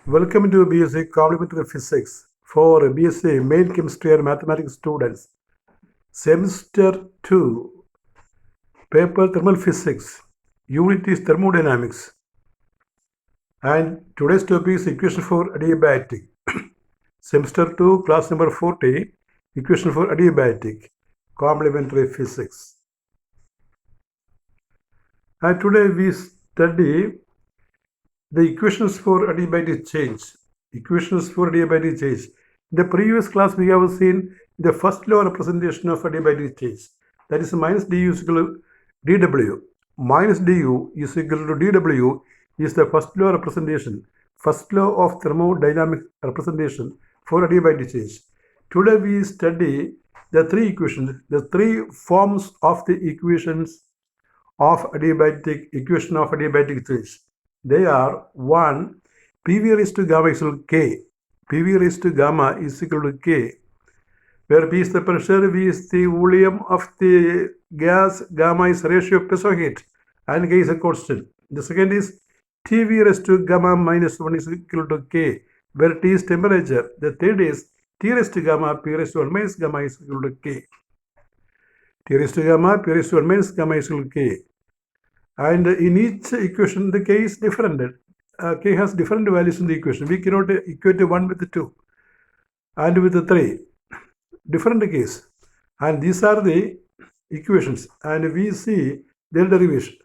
Welcome to BSc Complementary Physics for BSc Main Chemistry and Mathematics students. Semester 2, Paper Thermal Physics, Unit is Thermodynamics. And today's topic is Equation for Adiabatic. Semester 2, class number 40, Equation for Adiabatic, Complementary Physics. And today we study the equations for adiabatic change. Equations for adiabatic change. In the previous class, we have seen the first law representation of adiabatic change. That is minus du is equal to dw. Minus du is equal to dw is the first law representation. First law of thermodynamic representation for adiabatic change. Today we study the three equations, the three forms of the equations of adiabatic equation of adiabatic change. They are 1. PV raised to gamma is equal to K. PV raised to gamma is equal to K, where P is the pressure, V is the volume of the gas, gamma is ratio of pressure heat, and K is a constant. The second is TV raised to gamma minus 1 is equal to K, where T is temperature. The third is T raised to gamma, P raised to 1 minus gamma is equal to K. T raised to gamma, P raised to 1 minus gamma is equal to K. And in each equation, the K is different. K has different values in the equation. We cannot equate 1 with 2 and with 3. Different case. And these are the equations. And we see their derivation.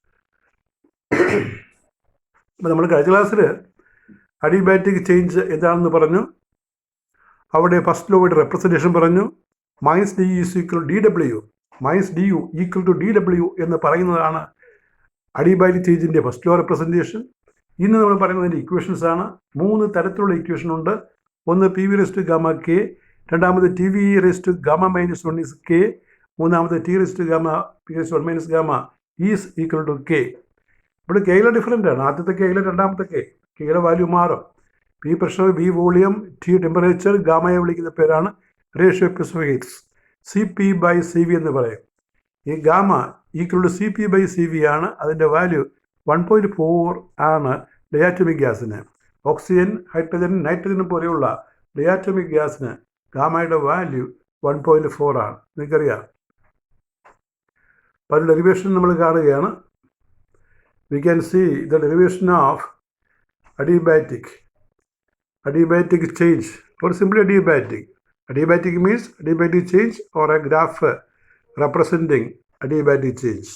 അപ്പോൾ നമ്മൾ കഴിഞ്ഞ ക്ലാസ്സിൽ adiabatic change എന്താണെന്ന് പറഞ്ഞു. അവിടെ first ലോയുടെ representation പറഞ്ഞു. Minus D is equal D W, minus D U equal to D W എന്ന് പറയുന്നതാണ് അഡിയബാറ്റിക് ചേഞ്ചിൻ്റെ ഫസ്റ്റ് ലോ റെപ്രസെൻറ്റേഷൻ. ഇന്ന് നമ്മൾ പറയുന്നതിൻ്റെ ഇക്വേഷൻസ് ആണ്. 3 തരത്തിലുള്ള ഇക്വേഷൻ ഉണ്ട്. ഒന്ന് P V raise to gamma K, രണ്ടാമത് T V raise to gamma minus 1 is K, മൂന്നാമത് T raise to gamma P raise 1 minus gamma is equal to K. ഇവിടെ കെയിലെ ഡിഫറൻ്റ് ആണ്. ആദ്യത്തെ കെയിലെ രണ്ടാമത്തെ കെയിലെ വാല്യൂ മാറും. P pressure, B volume, T temperature, ഗാമയെ വിളിക്കുന്ന പേരാണ് ratio pressure heats, C P by C V എന്ന് പറയും. ഈ gamma equal to C P by C V ആണ്. അതിൻ്റെ വാല്യൂ 1.4 ആണ് ഡയാറ്റോമിക് ഗ്യാസിന്. ഓക്സിജൻ, ഹൈഡ്രജൻ, നൈട്രജൻ പോലെയുള്ള ഡയാറ്റോമിക് ഗ്യാസിന് ഗാമയുടെ വാല്യൂ 1.4 ആണ്. നിങ്ങൾക്കറിയാം. പല ഡെറിവേഷൻ നമ്മൾ കാണുകയാണ്. We can see the derivation of adiabatic change or simply adiabatic. Adiabatic means adiabatic change or a graph representing adiabatic change.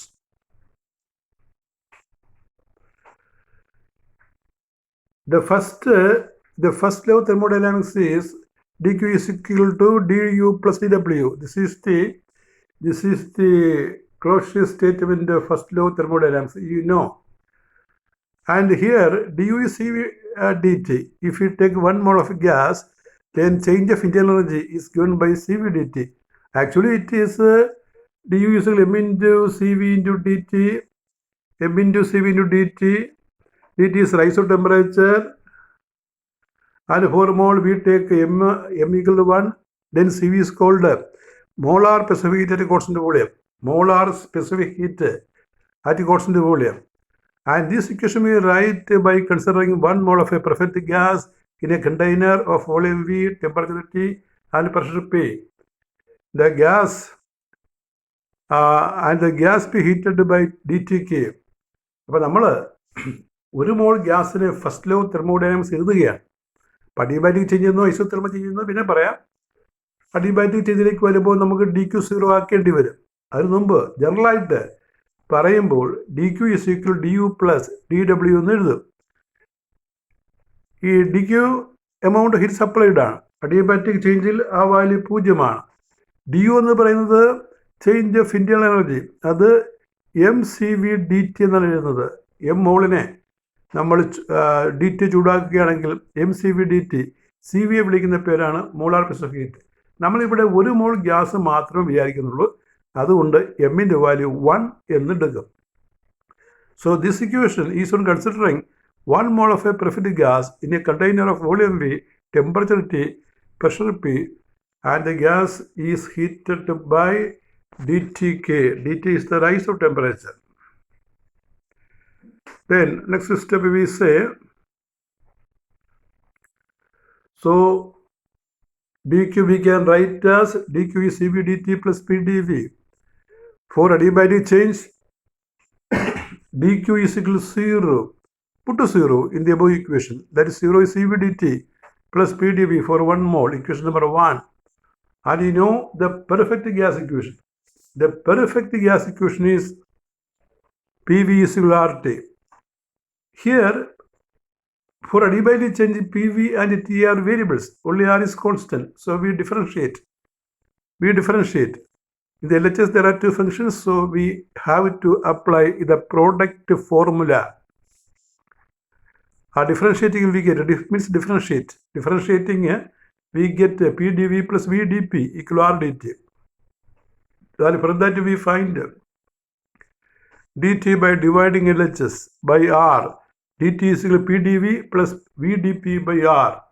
The first law of thermodynamics is dq is equal to du plus dw. This is the closure statement of first law of thermodynamics. You know. And here du is cv dt. If you take 1 mole of gas, then change of internal energy is given by cv dt. Actually, it is du is equal to m into cv into dt, m into cv into dt. Dt is rise of temperature, and for mole we take m equal to 1. Then cv is called molar specific heat at a constant volume. Molar specific heat at a constant volume. And this equation we write by considering 1 mole of a perfect gas in a container of volume V, temperature T, and pressure P. The gas be heated by dTk. അപ്പോൾ നമ്മൾ ഒരു മോൾ ഗ്യാസിന് first law thermodynamics എഴുതുകയാണ്. അപ്പോൾ adiabatic change ചെയ്യുന്നു, isothermal ചെയ്യുന്നു, പിന്നെ പറയാം. അഡിയബാറ്റിക് ചേഞ്ചിലേക്ക് വരുമ്പോൾ നമുക്ക് ഡി ക്യു 0 ആക്കേണ്ടി വരും. അതിന് മുമ്പ് ജനറലായിട്ട് പറയുമ്പോൾ D Q is equal D U plus D W എന്ന് എഴുതും. ഈ D Q amount heat supplied ആണ്. അഡിയബാറ്റിക് ചേഞ്ചിൽ ആ വാല്യൂ 0ആണ്. ഡി യു എന്ന് പറയുന്നത് ചേഞ്ച് ഓഫ് ഇന്റേണൽ എനർജി. അത് M C V D T എന്നാണ് എഴുതുന്നത്. എം മോളിനെ നമ്മൾ ഡി ടി ചൂടാക്കുകയാണെങ്കിൽ M C V D T. C വിയെ വിളിക്കുന്ന പേരാണ് മോളാർ സ്പെസിഫിക് ഹീറ്റ്. നമ്മളിവിടെ 1 മോൾ ഗ്യാസ് മാത്രമേ വിചാരിക്കുന്നുള്ളൂ. അതുകൊണ്ട് എമ്മിൻ്റെ വാല്യൂ 1 എന്നെടുക്കും. So this equation is on considering 1 mole of a perfect gas in a container of volume V, temperature T, pressure P, and the gas is heated by dTk. dt is the rise of temperature. Then next step we say So dq we can write as dq is cv dt plus p dv. For adiabatic change, dq is equal to 0. Put to 0 in the above equation. That is 0 is cv dt plus p dv for 1 mole, equation number 1. And you know the perfect gas equation. The perfect gas equation is PV is equal to RT. Here, for adiabatic change, PV and T are variables. Only R is constant. So we differentiate. In the LHS, there are two functions. So we have to apply the product formula. Differentiating we get, means differentiate. Differentiating, we get PdV plus VdP equal to RdT. Then from that we find dt by dividing LHS by R. dt is equal to PdV plus VdP by R.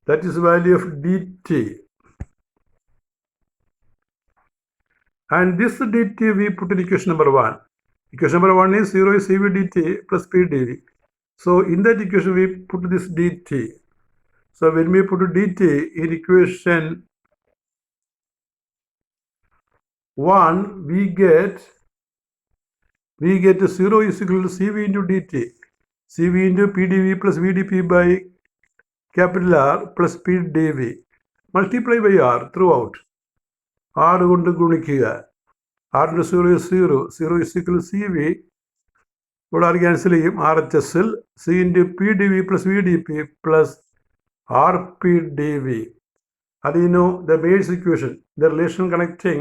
That is the value of dt. And this dt we put in equation number 1. Equation number 1 is 0 is cv dt plus p dv. So in that equation we put this dt. So when we put dt in equation 1, we get 0 is equal to cv into dt. cv into pdv plus vdp by capital R plus p dv. Multiply by R throughout. R കൊണ്ട് ഗുണിക്കുക. R into 0 is 0. 0 is equal to cv. ഇവിടെ R cancel ചെയ്യും. RHSൽ C into PdV plus VdP plus RPdV. And you know the Mayer's equation, the relation connecting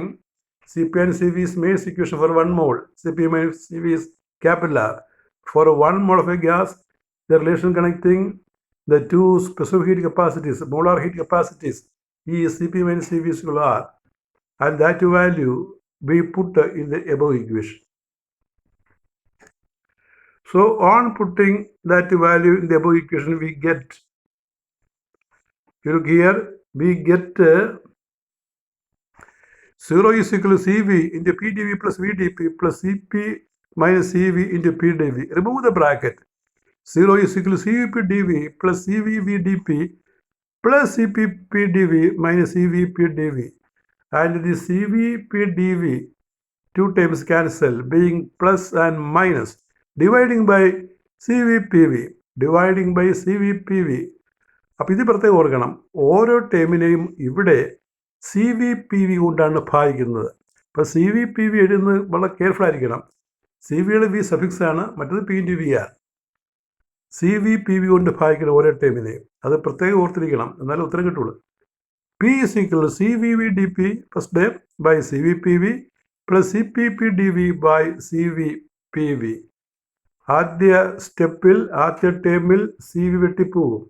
Cp and Cv is Mayer's equation for 1 mole. Cp minus Cv is capital R. For 1 mole of a gas, the relation connecting the two specific heat capacities, molar heat capacities, E is Cp minus Cv is equal to R. And that value we put in the above equation. So on putting that value in the above equation, we get, you look here, we get 0 is equal to Cv into PdV plus VdP plus Cp minus Cv into PdV. Remove the bracket. 0 is equal to Cv PdV plus Cv VdP plus Cp PdV minus Cv PdV. And the Cv PdV, 2 times cancel, being plus and minus. Dividing by CVPV. അപ്പോൾ ഇത് പ്രത്യേകം ഓർക്കണം. ഓരോ ടേമിനെയും ഇവിടെ CVPV കൊണ്ടാണ് ഭാഗിക്കുന്നത്. അപ്പോൾ CVPV എഴുതുന്നത് വളരെ കെയർഫുൾ ആയിരിക്കണം. CVയുടെ V സഫിക്സ് ആണ്, മറ്റത് P into V ആണ്. CVPV കൊണ്ട് ഭാഗിക്കണം ഓരോ ടേമിനെയും. അത് പ്രത്യേകം ഓർത്തിരിക്കണം, എന്നാലും ഉത്തരം കിട്ടുള്ളൂ. P is equal to CVVdP first term by CVPV plus CPPdV by CVPV. ആദ്യ സ്റ്റെപ്പിൽ ആദ്യ ടേമിൽ CV വെട്ടിപ്പോകും.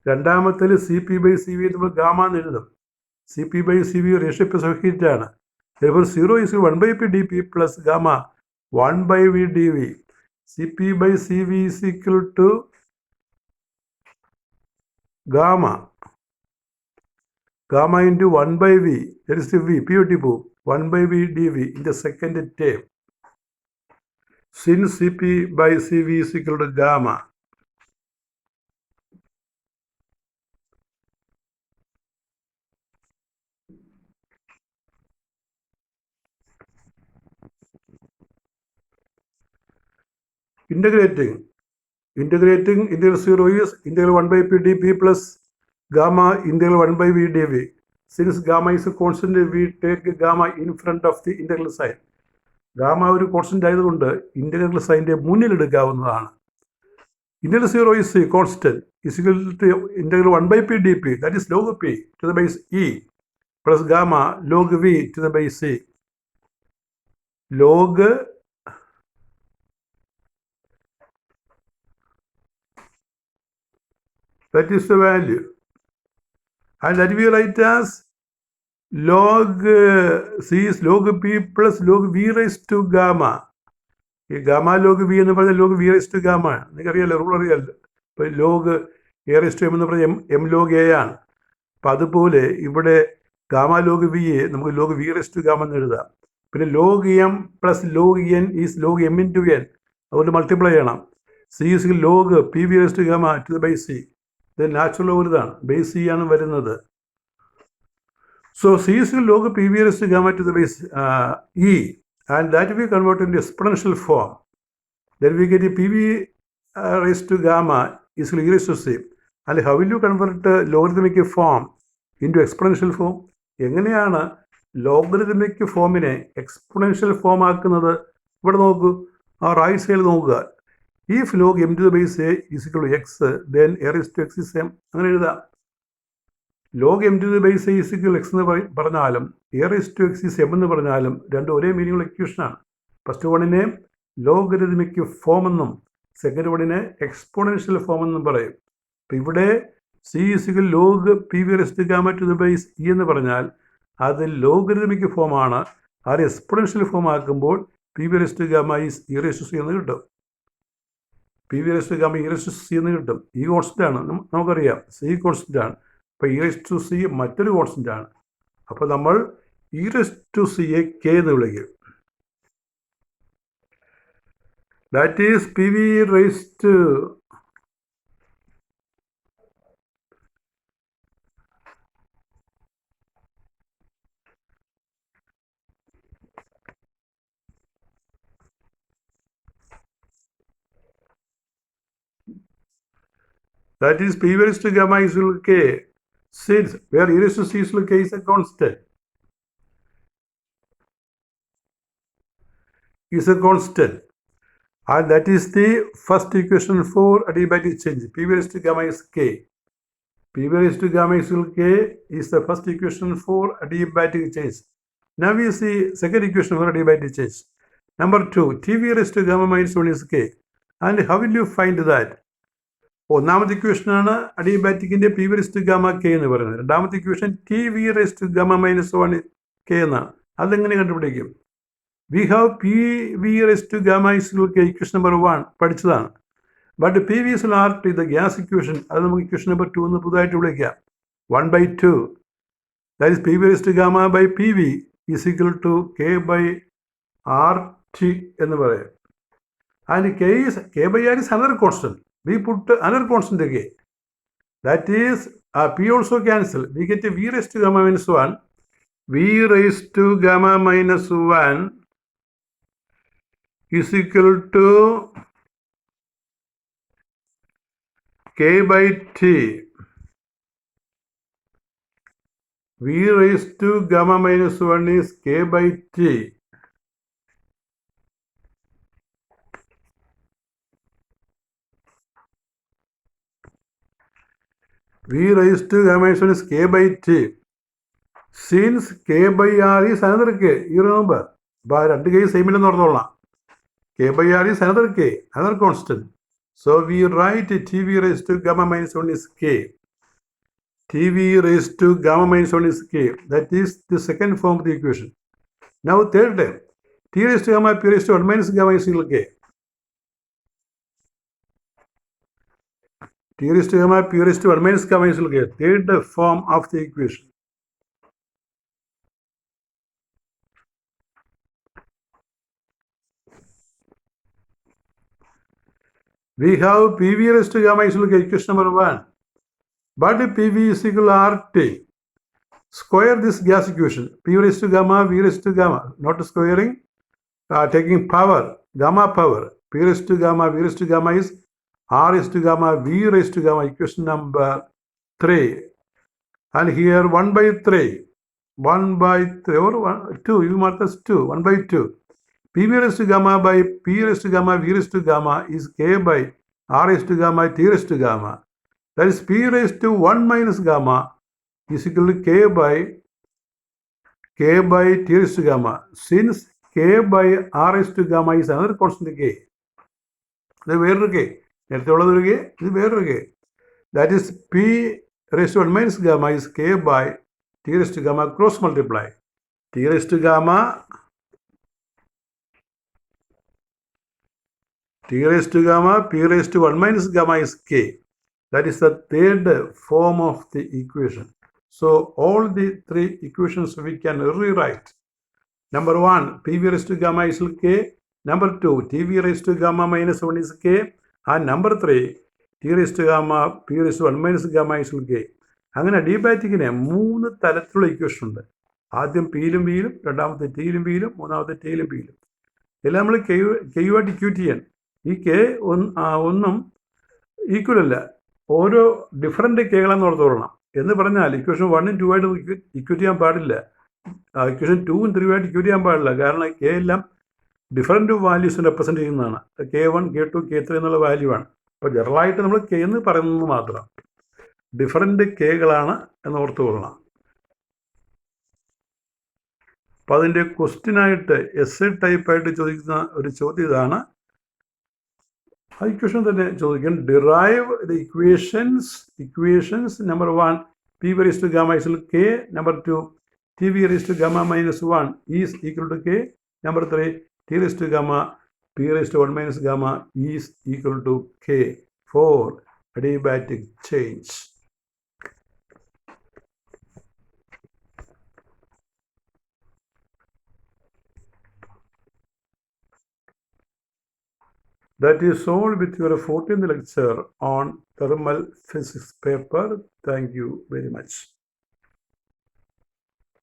രണ്ടാമത്തിൽ CP by CV നമ്മൾ ഗാമ എന്ന് എഴുതും. CP by CV ratio specific heat ആണ്. therefore 0 is 1 by PdP plus gamma 1 by VdV. CP by CV is equal to gamma into 1 by V, that is the V, P 1 by V dV in the second term. Since Cp by Cv is equal to gamma. Integrating integral 0 is integral 1 by PdP plus gamma integral 1 by V dV. Since gamma is a constant, we take gamma in front of the integral sign. Gamma ഒരു constant ആയതുകൊണ്ട് integral സൈൻ്റെ മുന്നിലെടുക്കാവുന്നതാണ്. Integral 0 is a constant, is equal to integral 1 by PdP, that is log P to the base E plus gamma log V to the base C. Log that is the value, and that we write as log C is log P plus log V raised to gamma. ഈ gamma log V എന്ന് പറഞ്ഞാൽ log V raise to gamma ആണ്. നിങ്ങൾക്കറിയാമല്ലോ, rule അറിയാമല്ലോ. ഇപ്പോൾ log A raise to M എന്ന് പറഞ്ഞാൽ M log A ആണ്. അപ്പം അതുപോലെ ഇവിടെ ഗാമ ലോഗ് വി എ നമുക്ക് log V raise to gamma എന്ന് എഴുതാം. പിന്നെ log M plus log N is log M into N, അതുകൊണ്ട് മൾട്ടിപ്ലൈ ചെയ്യണം. C is log P V raise to gamma to the bias C. ഇത് natural log ഇതാണ്, base C ആണ് വരുന്നത്. So C is log P V raise to gamma to the base E, and that we convert in exponential form. Then we get a PV raised to gamma is e raised to c. And how will you convert logarithmic form into exponential form? എങ്ങനെയാണ് logarithmic ഫോമിനെ exponential form ആക്കുന്നത്? ഇവിടെ നോക്കൂ, ആ right സൈഡിൽ നോക്കുക. If log M to the base A is equal to X, then A raise to X is M. അങ്ങനെ എഴുതാം. Log M to the base A is equal X എന്ന് പറഞ്ഞാലും A raise to X is M എന്ന് പറഞ്ഞാലും രണ്ടും ഒരേ മീനിങ്ങുള്ള ഇക്വേഷനാണ്. ഫസ്റ്റ് വണ്ണിനെ ലോഗരിതമിക് ഫോം എന്നും സെക്കൻഡ് വണ്ണിനെ എക്സ്പോണൻഷ്യൽ ഫോം എന്നും പറയും. അപ്പം ഇവിടെ C is equal log P V raise to gamma to the base e എന്ന് പറഞ്ഞാൽ അത് ലോഗരിതമിക് ഫോമാണ്. അത് എക്സ്പോണൻഷ്യൽ ഫോം ആക്കുമ്പോൾ P V raise to gamma is e raise to C എന്ന് കിട്ടും. P V raise to gamma e raise to C എന്ന് കിട്ടും. ഈ കോൺസ്റ്റൻ്റ് ആണ്, നമുക്കറിയാം സി കോൺസ്റ്റൻ്റ് ആണ്. അപ്പോൾ ഇ റൈസ് ടു സി മറ്റൊരു കോൺസ്റ്റൻ്റ് ആണ്. അപ്പോൾ നമ്മൾ ഇ റൈസ് ടു സിയെ കെ എന്ന് വിളിക്കും. That is PV raised to gamma is equal to k, since where e raised to c is equal to k is a constant. And that is the first equation for adiabatic change. P v raised to gamma is k. P v raised to gamma is equal to k is the first equation for adiabatic change. Now we see second equation for adiabatic change. Number 2, T v raised to gamma minus 1 is k. And how will you find that? ഒന്നാമത്തെ ഇക്വേഷനാണ് അഡിയബാറ്റിക്കിൻ്റെ P V raised to gamma K എന്ന് പറയുന്നത്. രണ്ടാമത്തെ equation T V raised to gamma minus 1 K എന്നാണ്. അതെങ്ങനെ കണ്ടുപിടിക്കും? We have P V raised to gamma is equal to equation number 1 പഠിച്ചതാണ്. But P V is R T the gas equation, അത് നമുക്ക് equation number 2 എന്ന് പുതുതായിട്ട് വിളിക്കാം. 1/2 that is P V raised to gamma by P V is equal to K by R T എന്ന് പറയാം. And K by R is another constant. We put another constant again. That is, P also cancel. We get a V raised to gamma minus 1. V raised to gamma minus 1 is equal to K by T. V raised to gamma minus 1 is K by T. V raised to gamma minus 1 is k by t. Since k by r is another k, you remember. But രണ്ട് k same ഇല്ലെന്ന് ഓർത്തോളാം. K by r is another k, another constant. So we write T v raised to gamma minus 1 is k. T v raised to gamma minus 1 is k. That is the second form of the equation. Now third term, T raised to gamma p raised to 1 minus gamma is equal to k. T raised to gamma p raised to 1 minus gamma is equal to k. Third form of the equation. We have PV raised to gamma is equal to equation number 1. But PV is equal to RT. Square this gas equation. P raised to gamma, V raised to gamma. Not squaring, taking power, gamma power. P raised to gamma, V raised to gamma is R raised to gamma, V raised to gamma, equation number 3. And here 1/3. 1/3 or 2, you mark as 2, 1/2. P v raised to gamma by P raised to gamma, V raised to gamma is k by R raised to gamma, T raised to gamma. That is P raised to 1 minus gamma is equal to k by T raised to gamma. Since k by R raised to gamma is another constant k. The where k? നേരത്തെ ഉള്ളതൊരു K, ഇത് വേറൊരു K. That is P raise to 1 minus gamma is K by T raise to gamma cross multiply. T raise to gamma P raise to 1 minus gamma is K. That is the third form of the equation. So all the 3 equations we can rewrite. Number 1, P V raise to gamma is K. Number 2, T v raised to gamma minus 1 is k. ആ number 3 T raise to gamma P raise to 1 minus gamma is K. അങ്ങനെ അഡിയബാറ്റിക്കിന് 3 തരത്തിലുള്ള equation ഉണ്ട്. ആദ്യം പിയിലും ബിയിലും, രണ്ടാമത്തെ ടിയിലും ബിയിലും, മൂന്നാമത്തെ ടിയിലും ബിയിലും. എല്ലാം നമ്മൾ കെയുമായിട്ട് ഇക്വേറ്റ് ചെയ്യാൻ. ഈ കെ ഒന്നും ഈക്വൽ അല്ല, ഓരോ ഡിഫറൻറ്റ് കെകളെന്ന് ഓർത്തോളണം. എന്ന് പറഞ്ഞാൽ ഇക്വേഷൻ 1ഉം 2 ആയിട്ട് ഇക്വേറ്റ് ചെയ്യാൻ പാടില്ല, ഇക്വേഷൻ 2ഉം 3 ആയിട്ട് ഇക്വേറ്റ് ചെയ്യാൻ പാടില്ല. കാരണം കെ എല്ലാം ഡിഫറൻറ്റ് വാല്യൂസ് റെപ്രസെൻറ്റ് ചെയ്യുന്നതാണ്. K1, K2, K3 എന്നുള്ള വാല്യൂ ആണ്. അപ്പോൾ ജനറലായിട്ട് നമ്മൾ കെ എന്ന് പറയുന്നത് മാത്രം, ഡിഫറൻറ്റ് കെകളാണ് എന്ന് ഓർത്തുകൊള്ളണം. അപ്പോൾ അതിൻ്റെ ക്വസ്റ്റ്യനായിട്ട് എസ് ടൈപ്പായിട്ട് ചോദിക്കുന്ന ഒരു ചോദ്യം ഇതാണ്. ആ ഇക്വേഷൻ തന്നെ ചോദിക്കും. Derive the equations number 1 P raise to gamma is K, number 2 T V raise to gamma minus 1 is equal to K, number 3 T raise to gamma P raise to 1 minus gamma is equal to K for adiabatic change. That is all with your 14th lecture on thermal physics paper. Thank you very much.